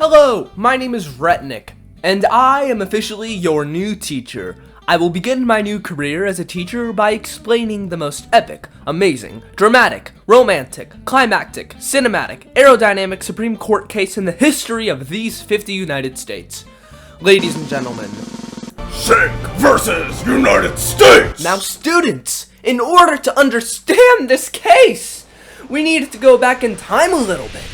Hello, my name is Retnick, and I am officially your new teacher. I will begin my new career as a teacher by explaining the most epic, amazing, dramatic, romantic, climactic, cinematic, aerodynamic Supreme Court case in the history of these 50 United States. Ladies and gentlemen, Shank versus United States! Now students, in order to understand this case, we needed to go back in time a little bit.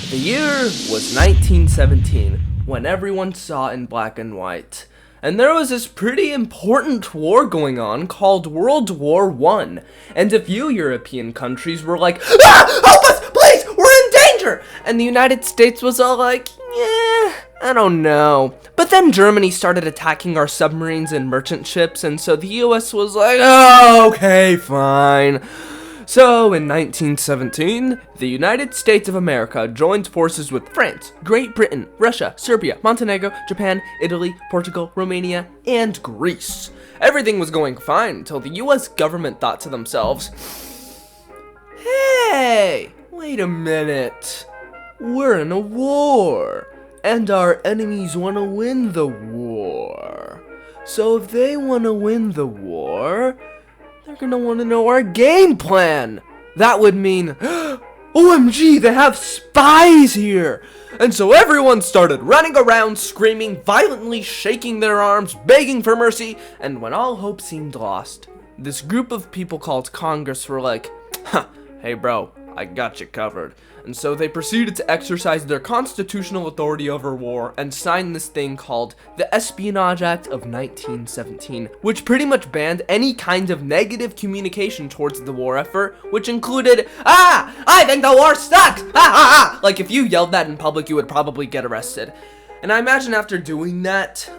The year was 1917, when everyone saw in black and white. And there was this pretty important war going on called World War I. And a few European countries were like, help us, please, we're in danger! And the United States was all like, yeah, I don't know. But then Germany started attacking our submarines and merchant ships, and so the US was like, oh, okay, fine. So, in 1917, the United States of America joined forces with France, Great Britain, Russia, Serbia, Montenegro, Japan, Italy, Portugal, Romania, and Greece. Everything was going fine until the US government thought to themselves, hey, wait a minute, we're in a war, and our enemies want to win the war. So if they want to win the war, they're gonna want to know our game plan. That would mean, OMG, they have spies here. And so everyone started running around, screaming, violently shaking their arms, begging for mercy. And when all hope seemed lost, this group of people called Congress were like, hey bro, I got you covered. And so they proceeded to exercise their constitutional authority over war and sign this thing called the Espionage Act of 1917, which pretty much banned any kind of negative communication towards the war effort, which included, I think the war sucks, like if you yelled that in public, you would probably get arrested. And I imagine after doing that,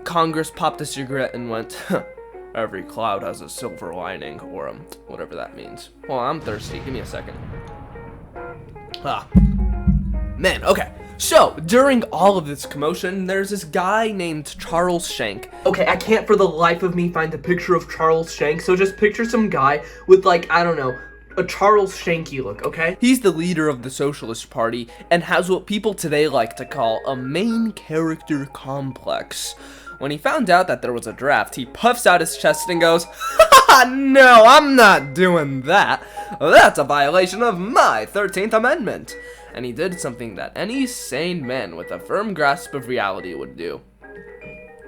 Congress popped a cigarette and went, every cloud has a silver lining, or whatever that means. Well, I'm thirsty, give me a second. Man, okay. So, during all of this commotion, there's this guy named Charles Shank. Okay, I can't for the life of me find a picture of Charles Shank, so just picture some guy with, like, I don't know, a Charles Shanky look, okay? He's the leader of the Socialist Party and has what people today like to call a main character complex. When he found out that there was a draft, he puffs out his chest and goes, no, I'm not doing that. That's a violation of my 13th Amendment. And he did something that any sane man with a firm grasp of reality would do.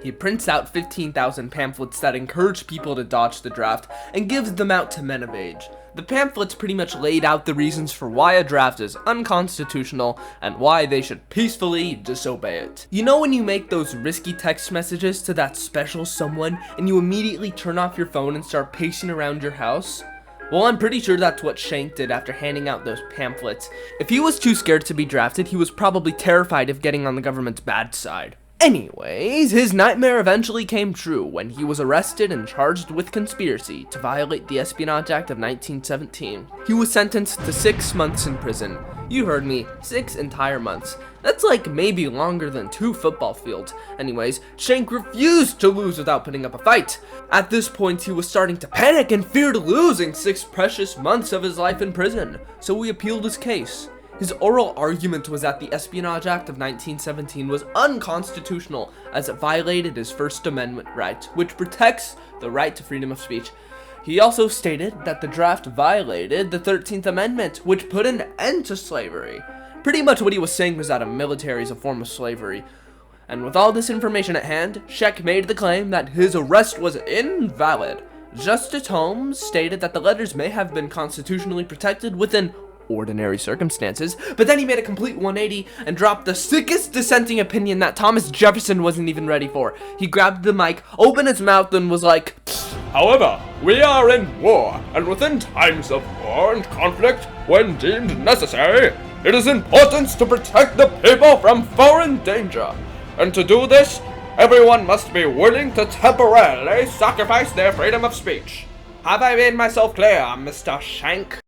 He prints out 15,000 pamphlets that encourage people to dodge the draft and gives them out to men of age. The pamphlets pretty much laid out the reasons for why a draft is unconstitutional and why they should peacefully disobey it. You know when you make those risky text messages to that special someone and you immediately turn off your phone and start pacing around your house? Well, I'm pretty sure that's what Shank did after handing out those pamphlets. If he was too scared to be drafted, he was probably terrified of getting on the government's bad side. Anyways, his nightmare eventually came true when he was arrested and charged with conspiracy to violate the Espionage Act of 1917. He was sentenced to 6 months in prison. You heard me, 6 entire months. That's like maybe longer than 2 football fields. Anyways, Shank refused to lose without putting up a fight. At this point, he was starting to panic and feared losing 6 precious months of his life in prison. So he appealed his case. His oral argument was that the Espionage Act of 1917 was unconstitutional as it violated his First Amendment right, which protects the right to freedom of speech. He also stated that the draft violated the 13th Amendment, which put an end to slavery. Pretty much what he was saying was that a military is a form of slavery. And with all this information at hand, Shank made the claim that his arrest was invalid. Justice Holmes stated that the letters may have been constitutionally protected within ordinary circumstances, but then he made a complete 180 and dropped the sickest dissenting opinion that Thomas Jefferson wasn't even ready for. He grabbed the mic, opened his mouth, and was like, however, we are in war, and within times of war and conflict, when deemed necessary, it is important to protect the people from foreign danger. And to do this, everyone must be willing to temporarily sacrifice their freedom of speech. Have I made myself clear, Mr. Shank?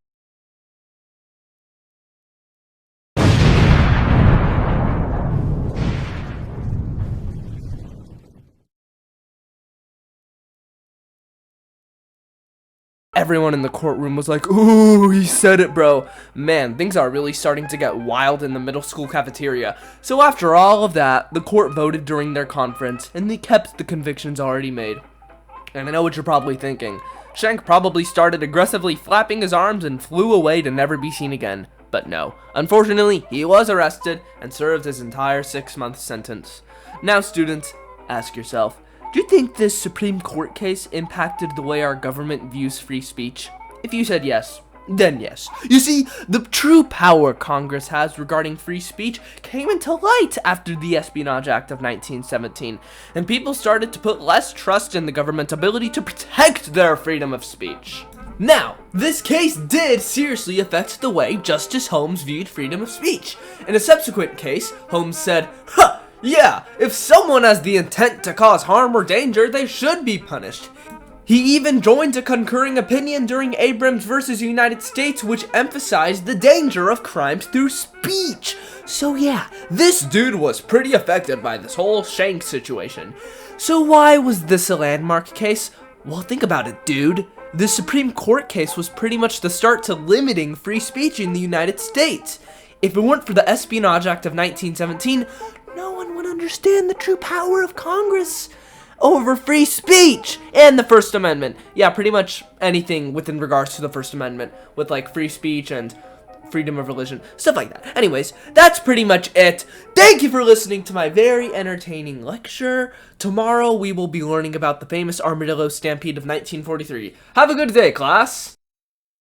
Everyone in the courtroom was like, ooh, he said it, bro. Man, things are really starting to get wild in the middle school cafeteria. So after all of that, the court voted during their conference, and they kept the convictions already made. And I know what you're probably thinking. Shank probably started aggressively flapping his arms and flew away to never be seen again. But no. Unfortunately, he was arrested and served his entire 6-month sentence. Now, students, ask yourself, do you think this Supreme Court case impacted the way our government views free speech? If you said yes, then yes. You see, the true power Congress has regarding free speech came into light after the Espionage Act of 1917, and people started to put less trust in the government's ability to protect their freedom of speech. Now, this case did seriously affect the way Justice Holmes viewed freedom of speech. In a subsequent case, Holmes said, "Huh, yeah, if someone has the intent to cause harm or danger, they should be punished." He even joined a concurring opinion during Abrams versus United States, which emphasized the danger of crimes through speech. So yeah, this dude was pretty affected by this whole Shank situation. So why was this a landmark case? Well, think about it, dude. The Supreme Court case was pretty much the start to limiting free speech in the United States. If it weren't for the Espionage Act of 1917, no one would understand the true power of Congress over free speech and the First Amendment. Yeah, pretty much anything within regards to the First Amendment, with like free speech and freedom of religion, stuff like that. Anyways, that's pretty much it. Thank you for listening to my very entertaining lecture. Tomorrow we will be learning about the famous Armadillo Stampede of 1943. Have a good day, class.